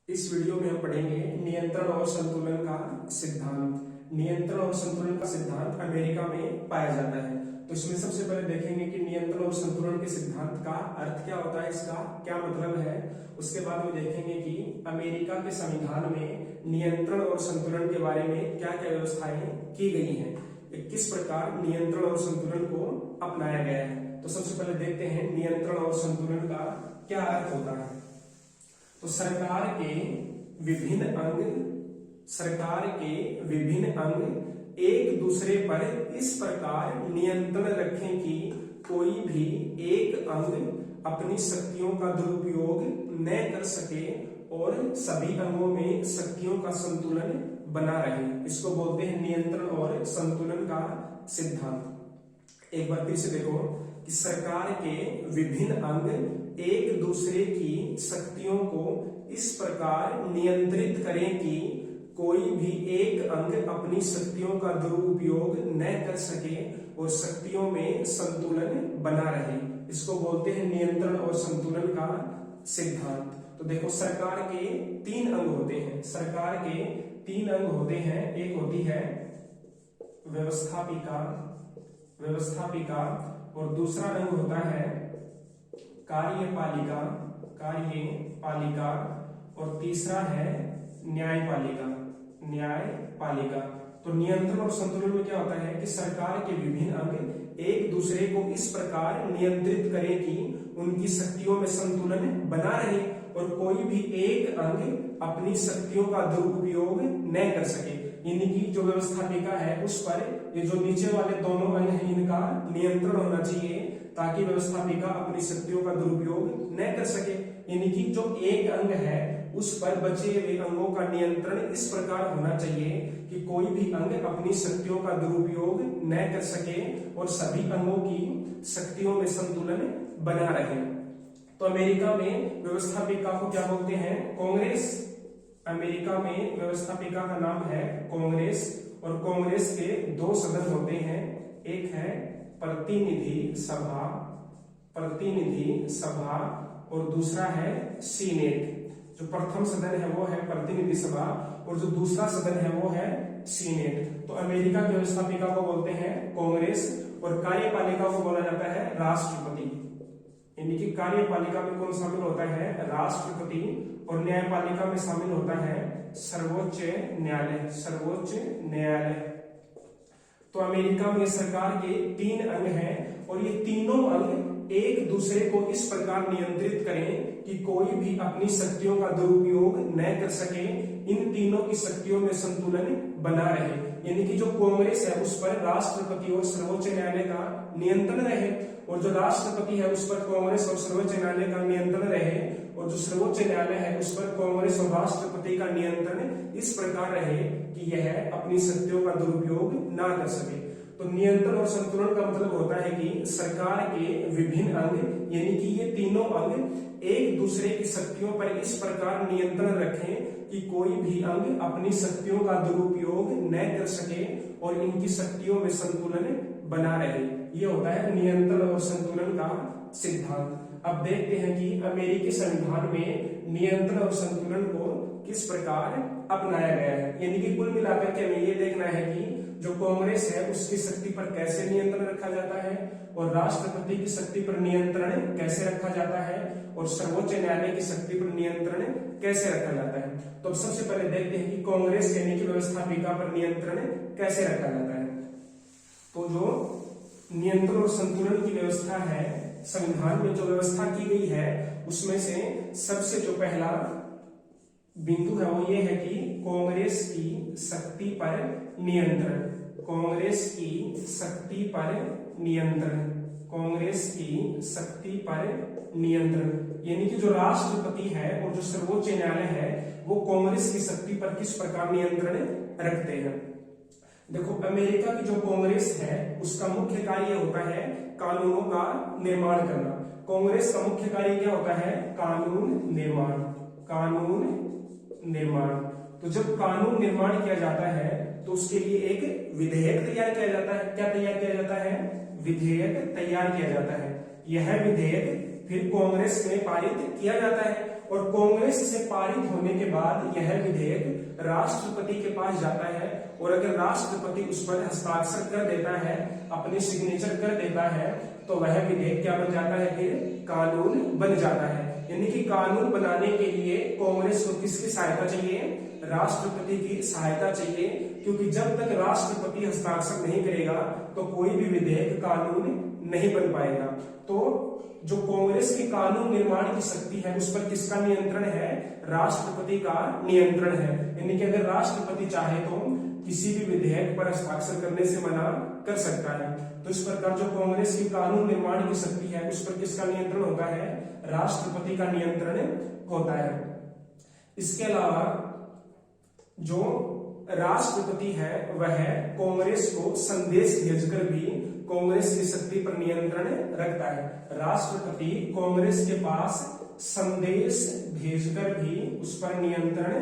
इस वीडियो में हम पढ़ेंगे नियंत्रण और संतुलन का सिद्धांत। नियंत्रण और संतुलन का सिद्धांत अमेरिका में पाया जाता है। तो इसमें सबसे पहले देखेंगे कि नियंत्रण और संतुलन के सिद्धांत का अर्थ क्या होता है, इसका क्या मतलब है। उसके बाद में देखेंगे कि अमेरिका के संविधान में नियंत्रण और संतुलन के बारे में क्या क्या व्यवस्थाएं की गई हैं, किस प्रकार नियंत्रण और संतुलन को अपनाया गया है। तो सबसे पहले देखते हैं नियंत्रण और संतुलन का क्या अर्थ होता है। तो सरकार के विभिन्न अंग एक दूसरे पर इस प्रकार नियंत्रण रखें कि कोई भी एक अंग अपनी शक्तियों का दुरुपयोग न कर सके और सभी अंगों में शक्तियों का संतुलन बना रहे। इसको बोलते हैं नियंत्रण और संतुलन का सिद्धांत। एक बार फिर से देखो कि सरकार के विभिन्न अंग एक दूसरे की शक्तियों को इस प्रकार नियंत्रित करें कि कोई भी एक अंग अपनी शक्तियों का दुरुपयोग न कर सके और शक्तियों में संतुलन बना रहे। इसको बोलते हैं नियंत्रण और संतुलन का सिद्धांत। तो देखो सरकार के तीन अंग होते हैं। सरकार के तीन अंग होते हैं। एक होती है व्यवस्थापिका और दूसरा अंग होता है कार्यपालिका और तीसरा है न्यायपालिका। तो नियंत्रण और संतुलन में क्या होता है कि सरकार के विभिन्न अंग एक दूसरे को इस प्रकार नियंत्रित करें कि उनकी शक्तियों में संतुलन बना रहे और कोई भी एक अंग अपनी शक्तियों का दुरुपयोग न कर सके। यानी कि जो व्यवस्थापिका है उस पर ये जो नीचे वाले दोनों अंग हैं इनका नियंत्रण होना चाहिए ताकि व्यवस्थापिका अपनी शक्तियों का दुरुपयोग न कर सके। यानी कि जो एक अंग है उस पर बचे हुए अंगों का नियंत्रण इस प्रकार होना चाहिए कि कोई भी अंग अपनी शक्तियों का दुरुपयोग न कर सके और सभी अंगों की शक्तियों में संतुलन बना रहे। तो अमेरिका में व्यवस्थापिका को क्या बोलते हैं? कांग्रेस। अमेरिका में व्यवस्थापिका का नाम है कांग्रेस और कांग्रेस के दो सदन होते हैं। एक है प्रतिनिधि सभा और दूसरा है सीनेट। जो प्रथम सदन है वो है प्रतिनिधि सभा और जो दूसरा सदन है वो है सीनेट। तो अमेरिका की व्यवस्थापिका को बोलते हैं कांग्रेस और कार्यपालिका को बोला जाता है राष्ट्रपति। यानी कि कार्यपालिका में कौन शामिल होता है? राष्ट्रपति। और न्यायपालिका में शामिल होता है सर्वोच्च न्यायालय। तो अमेरिका में सरकार के तीन अंग हैं और ये तीनों अंग एक दूसरे को इस प्रकार नियंत्रित करें कि कोई भी अपनी शक्तियों का दुरुपयोग न कर सके। इन तीनों की शक्तियों में संतुलन बना रहे। यानी कि जो कांग्रेस है उस पर राष्ट्रपति और सर्वोच्च न्यायालय का नियंत्रण रहे और जो राष्ट्रपति है उस पर कांग्रेस और सर्वोच्च न्यायालय का नियंत्रण रहे और जो सर्वोच्च न्यायालय है उस पर कांग्रेस और राष्ट्रपति का नियंत्रण इस प्रकार रहे कि यह अपनी शक्तियों का दुरुपयोग ना कर सके। तो नियंत्रण और संतुलन का मतलब होता है कि सरकार के विभिन्न अंग यानी कि ये तीनों अंग एक दूसरे की शक्तियों पर इस प्रकार नियंत्रण रखें कि कोई भी अंग अपनी शक्तियों का दुरुपयोग न कर सके और इनकी शक्तियों में संतुलन बना रहे। ये होता है नियंत्रण और संतुलन का सिद्धांत। अब देखते हैं कि अमेरिकी संविधान में नियंत्रण और संतुलन को किस प्रकार अपनाया गया है। यानी कि कुल मिलाकर के हमें ये देखना है कि जो कांग्रेस है उसकी शक्ति पर कैसे नियंत्रण रखा जाता है और राष्ट्रपति की शक्ति पर नियंत्रण कैसे रखा जाता है और सर्वोच्च न्यायालय की शक्ति पर नियंत्रण कैसे रखा जाता है। तो अब सबसे पहले देखते हैं कि कांग्रेस यानी कि व्यवस्थापिका पर नियंत्रण कैसे रखा जाता है। तो जो नियंत्रण और संतुलन की व्यवस्था है, संविधान में जो व्यवस्था की गई है उसमें से सबसे जो पहला बिंदु है वो ये है कि कांग्रेस की शक्ति पर नियंत्रण। यानी कि जो राष्ट्रपति है और जो सर्वोच्च न्यायालय है वो कांग्रेस की शक्ति पर किस प्रकार नियंत्रण रखते हैं। देखो अमेरिका की जो कांग्रेस है उसका मुख्य कार्य होता है कानूनों का निर्माण करना। कांग्रेस का मुख्य कार्य क्या होता है? कानून निर्माण। तो जब कानून निर्माण किया जाता है तो उसके लिए एक विधेयक तैयार किया जाता है। क्या तैयार किया जाता है? विधेयक तैयार किया जाता है। यह विधेयक फिर कांग्रेस में पारित किया जाता है और कांग्रेस से पारित होने के बाद यह विधेयक राष्ट्रपति के पास जाता है, और अगर राष्ट्रपति उस पर हस्ताक्षर कर देता है, अपने सिग्नेचर कर देता है, तो वह विधेयक क्या बन जाता है, फिर कानून बन जाता है। यानी कि कानून बनाने के लिए कांग्रेस को किसकी सहायता चाहिए, राष्ट्रपति की सहायता चाहिए, क्योंकि जब तक राष्ट्रपति हस्ताक्षर नहीं करेगा तो कोई भी विधेयक कानून नहीं बन पाएगा। तो जो कांग्रेस की कानून निर्माण की शक्ति है उस पर किसका नियंत्रण है, राष्ट्रपति का नियंत्रण है। यानी कि अगर राष्ट्रपति चाहे तो किसी भी विधेयक पर हस्ताक्षर करने से मना कर सकता है। तो इस प्रकार जो कांग्रेस की कानून निर्माण की शक्ति है उस पर किसका नियंत्रण होता है, राष्ट्रपति का नियंत्रण होता है। इसके अलावा जो राष्ट्रपति है वह कांग्रेस को संदेश भेजकर भी कांग्रेस की शक्ति पर नियंत्रण रखता है। राष्ट्रपति कांग्रेस के पास संदेश भेजकर भी उस पर नियंत्रण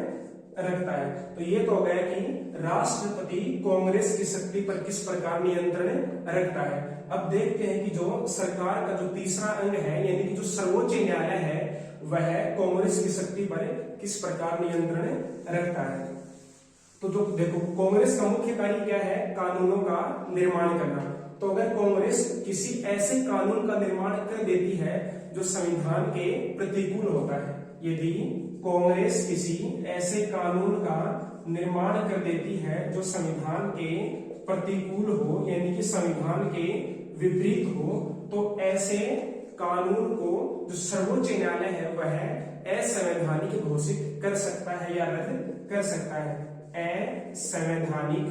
रखता है। तो ये तो हो गया कि राष्ट्रपति कांग्रेस की शक्ति पर किस प्रकार नियंत्रण रखता है। अब देखते हैं कि जो सरकार का जो तीसरा अंग है, यानी कि जो सर्वोच्च न्यायालय है, वह कांग्रेस की शक्ति पर किस प्रकार नियंत्रण रखता है। तो जो देखो कांग्रेस का मुख्य कार्य क्या है, कानूनों का निर्माण करना। तो अगर कांग्रेस किसी ऐसे कानून का निर्माण कर देती है जो संविधान के प्रतिकूल होता है, यदि कांग्रेस किसी ऐसे कानून का निर्माण कर देती है जो संविधान के प्रतिकूल हो, यानी कि संविधान के विपरीत हो, तो ऐसे कानून को जो सर्वोच्च न्यायालय है वह असंवैधानिक घोषित कर सकता है या रद्द कर सकता है। असंवैधानिक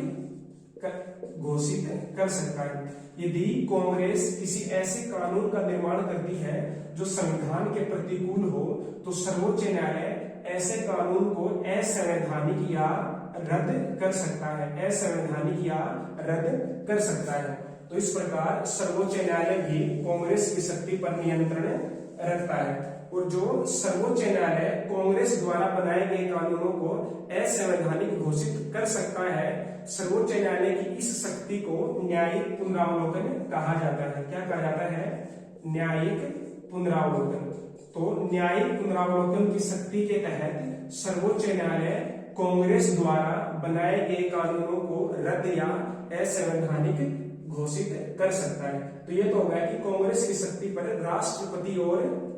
घोषित कर सकता है। यदि कांग्रेस किसी ऐसे कानून का निर्माण करती है जो संविधान के प्रतिकूल हो, तो सर्वोच्च न्यायालय ऐसे कानून को असंवैधानिक या रद्द कर सकता है, असंवैधानिक या रद्द कर सकता है। तो इस प्रकार सर्वोच्च न्यायालय भी कांग्रेस की शक्ति पर नियंत्रण रखता है। और जो सर्वोच्च न्यायालय कांग्रेस द्वारा बनाए गए कानूनों को असंवैधानिक घोषित कर सकता है, सर्वोच्च न्यायालय की इस शक्ति को न्यायिक पुनरावलोकन कहा जाता है। क्या कहा जाता है, न्यायिक पुनरावलोकन। तो न्यायिक पुनरावलोकन की शक्ति के तहत सर्वोच्च न्यायालय कांग्रेस द्वारा बनाए गए कानूनों को रद्द या असंवैधानिक घोषित कर सकता है। तो ये तो हो गया कि कांग्रेस की शक्ति पर राष्ट्रपति और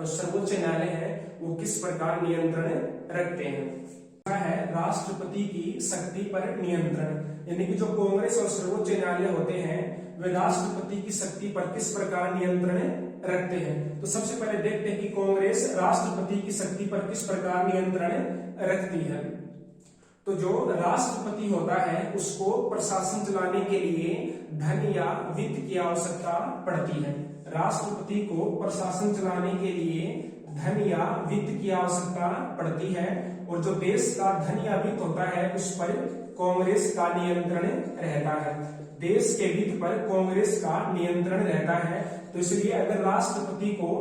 सर्वोच्च न्यायालय है वो किस प्रकार नियंत्रण रखते हैं। है राष्ट्रपति की शक्ति पर नियंत्रण, यानी कि जो कांग्रेस और सर्वोच्च न्यायालय होते हैं वे राष्ट्रपति की शक्ति पर किस प्रकार नियंत्रण रखते हैं। तो सबसे पहले देखते हैं कि कांग्रेस राष्ट्रपति की शक्ति पर किस प्रकार नियंत्रण रखती है। तो जो राष्ट्रपति होता है उसको प्रशासन चलाने के लिए धन या वित्त की आवश्यकता पड़ती है। राष्ट्रपति को प्रशासन चलाने के लिए धन या वित्त की आवश्यकता पड़ती है, और जो देश का धन या वित्त होता है उस पर कांग्रेस का नियंत्रण रहता है। देश के वित्त पर कांग्रेस का नियंत्रण रहता है। तो इसलिए अगर राष्ट्रपति को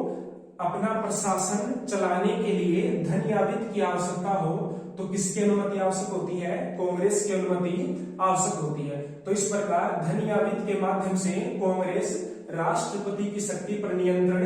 अपना प्रशासन चलाने के लिए धन या वित्त की आवश्यकता हो तो किसकी अनुमति आवश्यक होती है, कांग्रेस की अनुमति आवश्यक होती है। तो इस प्रकार धन या वित्त के माध्यम से कांग्रेस राष्ट्रपति की शक्ति पर नियंत्रण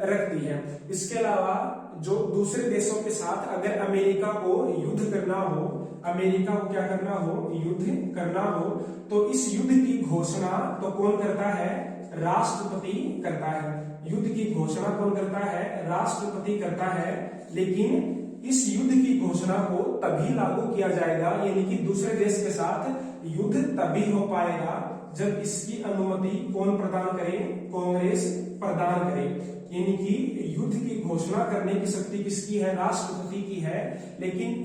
रखती है। इसके अलावा जो दूसरे देशों के साथ अगर अमेरिका को युद्ध करना हो, अमेरिका को क्या करना हो, युद्ध करना हो, तो इस युद्ध की घोषणा तो कौन करता है, राष्ट्रपति करता है। युद्ध की घोषणा कौन करता है, राष्ट्रपति करता है। लेकिन इस युद्ध की घोषणा को तभी लागू किया जाएगा, यानी कि दूसरे देश के साथ युद्ध तभी हो पाएगा जब इसकी अनुमति कौन प्रदान करे, कांग्रेस प्रदान करे। यानी कि युद्ध की घोषणा करने की शक्ति किसकी है, राष्ट्रपति की है, लेकिन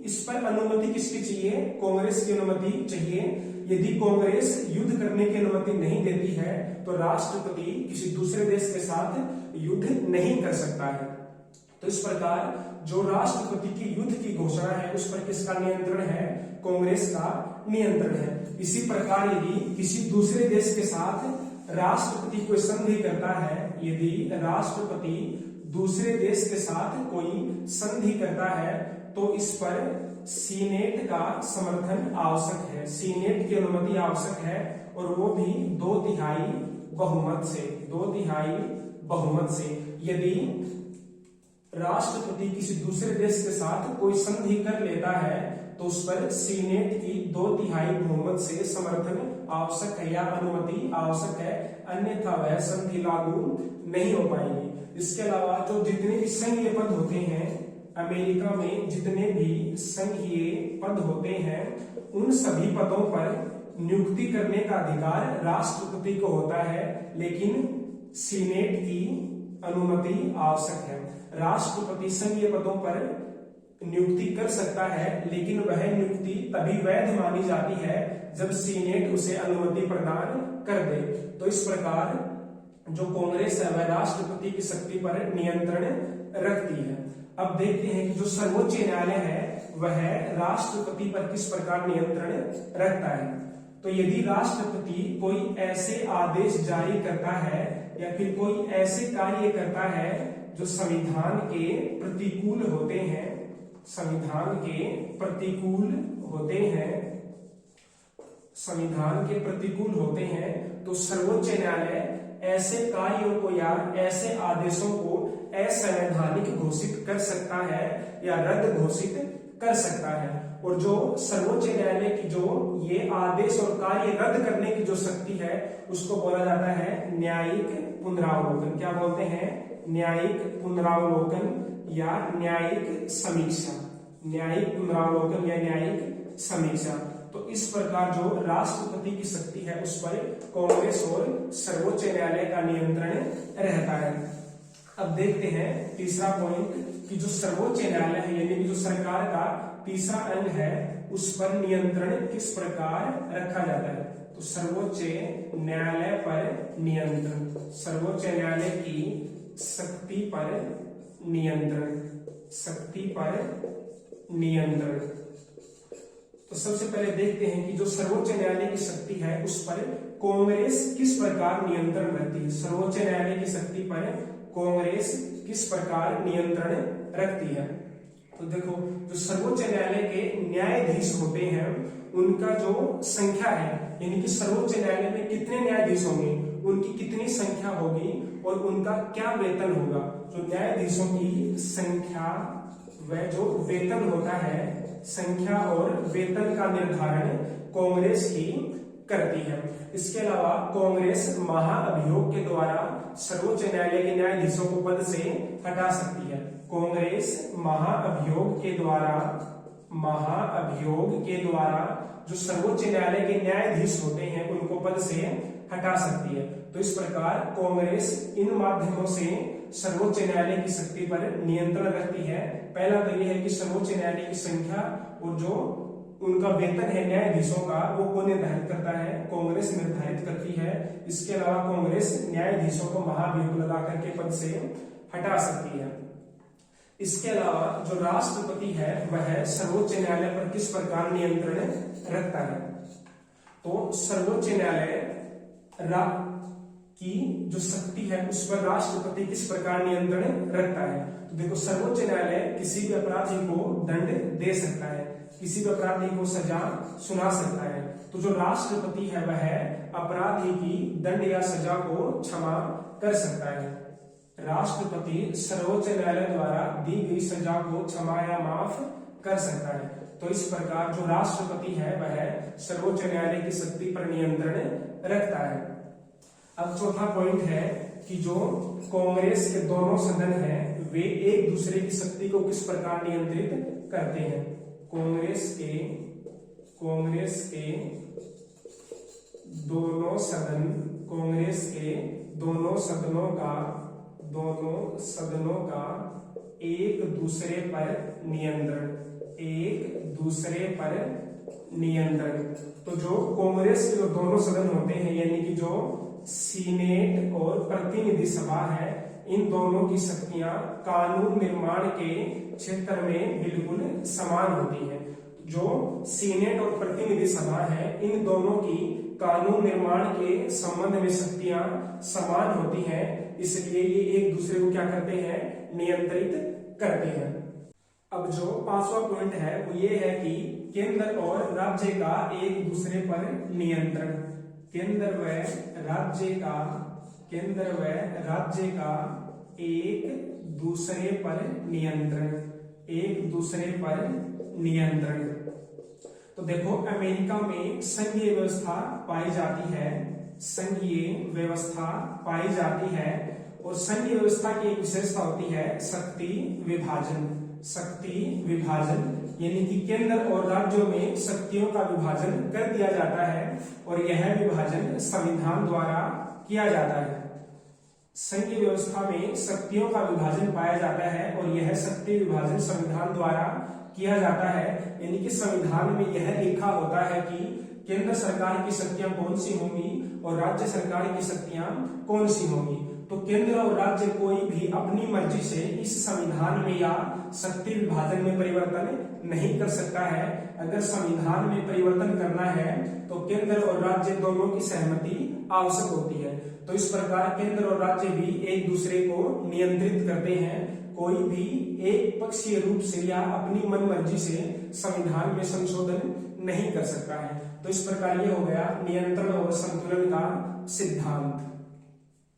इस पर अनुमति किसकी चाहिए, कांग्रेस की अनुमति चाहिए। यदि कांग्रेस युद्ध करने की अनुमति नहीं देती है तो राष्ट्रपति किसी दूसरे देश के साथ युद्ध नहीं कर सकता है। तो इस प्रकार जो राष्ट्रपति की युद्ध की घोषणा है उस पर किसका नियंत्रण है, कांग्रेस का नियंत्रण है। इसी प्रकार यदि किसी दूसरे देश के साथ राष्ट्रपति कोई संधि करता है, यदि राष्ट्रपति दूसरे देश के साथ कोई संधि करता है तो इस पर सीनेट का समर्थन आवश्यक है, सीनेट की अनुमति आवश्यक है, और वो भी 2/3 बहुमत से, 2/3 बहुमत से। यदि राष्ट्रपति किसी दूसरे देश के साथ कोई संधि कर लेता है तो उस पर सीनेट की 2/3 बहुमत से समर्थन आवश्यक है या अनुमति आवश्यक है, अन्यथा वह संधि लागू नहीं हो पाएगी। इसके अलावा जो जितने भी संघीय पद होते हैं अमेरिका में, जितने भी संघीय पद होते हैं उन सभी पदों पर नियुक्ति करने का अधिकार राष्ट्रपति को होता है, लेकिन सीनेट की अनुमति आवश्यक है। राष्ट्रपति संघीय पदों पर नियुक्ति कर सकता है, लेकिन वह नियुक्ति तभी वैध मानी जाती है जब सीनेट उसे अनुमति प्रदान कर दे। तो इस प्रकार जो कांग्रेस है वह राष्ट्रपति की शक्ति पर नियंत्रण रखती है। अब देखते हैं कि जो सर्वोच्च न्यायालय है वह राष्ट्रपति पर किस प्रकार नियंत्रण रखता है। तो यदि राष्ट्रपति कोई ऐसे आदेश जारी करता है या फिर कोई ऐसे कार्य करता है जो संविधान के प्रतिकूल होते हैं, संविधान के प्रतिकूल होते हैं, संविधान के प्रतिकूल होते हैं, तो सर्वोच्च न्यायालय ऐसे कार्यों को या ऐसे आदेशों को असंवैधानिक घोषित कर सकता है या रद्द घोषित कर सकता है। और जो सर्वोच्च न्यायालय की जो ये आदेश और कार्य रद्द करने की जो शक्ति है उसको बोला जाता है न्यायिक पुनरावलोकन। क्या बोलते हैं? न्यायिक पुनरावलोकन या न्यायिक समीक्षा। न्यायिक पुनरावलोकन या न्यायिक समीक्षा। तो इस प्रकार जो राष्ट्रपति की शक्ति है उस पर कांग्रेस और सर्वोच्च न्यायालय का नियंत्रण रहता है। अब देखते हैं तीसरा पॉइंट कि जो सर्वोच्च न्यायालय है यानी कि जो सरकार का तीसरा अंग है उस पर नियंत्रण किस प्रकार रखा जाता है। तो सर्वोच्च न्यायालय पर नियंत्रण, सर्वोच्च न्यायालय की शक्ति पर नियंत्रण, शक्ति पर नियंत्रण। तो सबसे पहले देखते हैं कि जो सर्वोच्च न्यायालय की शक्ति है उस पर कांग्रेस किस प्रकार नियंत्रण रखती है। सर्वोच्च न्यायालय की शक्ति पर कांग्रेस किस प्रकार नियंत्रण रखती है। तो देखो जो सर्वोच्च न्यायालय के न्यायाधीश होते हैं उनका जो संख्या है यानी कि सर्वोच्च न्यायालय में कितने न्यायाधीश होंगे, उनकी कितनी संख्या होगी और उनका क्या वेतन होगा। जो न्यायाधीशों की संख्या वह जो वेतन होता है, संख्या और वेतन का निर्धारण कांग्रेस की करती है। इसके अलावा कांग्रेस महाअभियोग के द्वारा सर्वोच्च न्यायालय के न्यायाधीशों को पद से हटा सकती है। कांग्रेस महाअभियोग के द्वारा जो सर्वोच्च न्यायालय के न्यायाधीश होते हैं उनको पद से हटा सकती है। तो इस प्रकार कांग्रेस इन माध्यमों से सर्वोच्च न्यायालय की शक्ति पर नियंत्रण रखती है। पहला तो यह है कि सर्वोच्च न्यायालय की संख्या और जो उनका वेतन है न्यायाधीशों का वो कौन निर्धारित करता है, कांग्रेस निर्धारित करती है। इसके अलावा कांग्रेस न्यायाधीशों को महाभियोग लगा करके पद से हटा सकती है। इसके अलावा जो राष्ट्रपति है वह सर्वोच्च न्यायालय पर किस प्रकार नियंत्रण रखता है। तो सर्वोच्च न्यायालय की जो शक्ति है उस पर राष्ट्रपति किस प्रकार नियंत्रण रखता है। तो देखो सर्वोच्च न्यायालय किसी भी अपराधी को दंड दे सकता है, किसी भी अपराधी को सजा सुना सकता है। तो जो राष्ट्रपति है वह अपराधी की दंड या सजा को क्षमा कर सकता है। राष्ट्रपति सर्वोच्च न्यायालय द्वारा दी गई सजा को क्षमा या माफ कर सकता है। तो इस प्रकार जो राष्ट्रपति है वह सर्वोच्च न्यायालय की शक्ति पर नियंत्रण रखता है। अब चौथा पॉइंट है कि जो कांग्रेस के दोनों सदन हैं वे एक दूसरे की शक्ति को किस प्रकार नियंत्रित करते हैं। कांग्रेस के दोनों सदन, कांग्रेस के दोनों सदनों का एक दूसरे पर नियंत्रण। तो जो कांग्रेस के जो दोनों सदन होते हैं यानी कि जो सीनेट और प्रतिनिधि सभा है इन दोनों की शक्तियां कानून निर्माण के क्षेत्र में बिल्कुल समान होती हैं। जो सीनेट और प्रतिनिधि सभा है इन दोनों की कानून निर्माण के संबंध में शक्तियां समान होती हैं, इसलिए ये एक दूसरे को क्या करते हैं, नियंत्रित करते हैं। अब जो पांचवा पॉइंट है वो ये है कि केंद्र और राज्य का एक दूसरे पर नियंत्रण। केंद्र व राज्य का एक दूसरे पर नियंत्रण, एक दूसरे पर नियंत्रण। तो देखो अमेरिका में संघीय व्यवस्था पाई जाती है, संघीय व्यवस्था पाई जाती है, और संघीय व्यवस्था की एक विशेषता होती है शक्ति विभाजन। शक्ति विभाजन यानी कि केंद्र और राज्यों में शक्तियों का विभाजन कर दिया जाता है, और यह विभाजन संविधान द्वारा किया जाता है। संघीय व्यवस्था में शक्तियों का विभाजन पाया जाता है, और यह शक्ति विभाजन संविधान द्वारा किया जाता है, यानी कि संविधान में यह लिखा होता है कि केंद्र सरकार की शक्तियां कौन सी होंगी और राज्य सरकार की शक्तियां कौन सी होंगी। तो केंद्र और राज्य कोई भी अपनी मर्जी से इस संविधान में या शक्ति विभाजन में परिवर्तन नहीं कर सकता है। अगर संविधान में परिवर्तन करना है तो केंद्र और राज्य दोनों की सहमति आवश्यक होती है। तो इस प्रकार केंद्र और राज्य भी एक दूसरे को नियंत्रित करते हैं। कोई भी एक पक्षीय रूप से या अपनी मन मर्जी से संविधान में संशोधन नहीं कर सकता है। तो इस प्रकार ये हो गया नियंत्रण और संतुलन का सिद्धांत।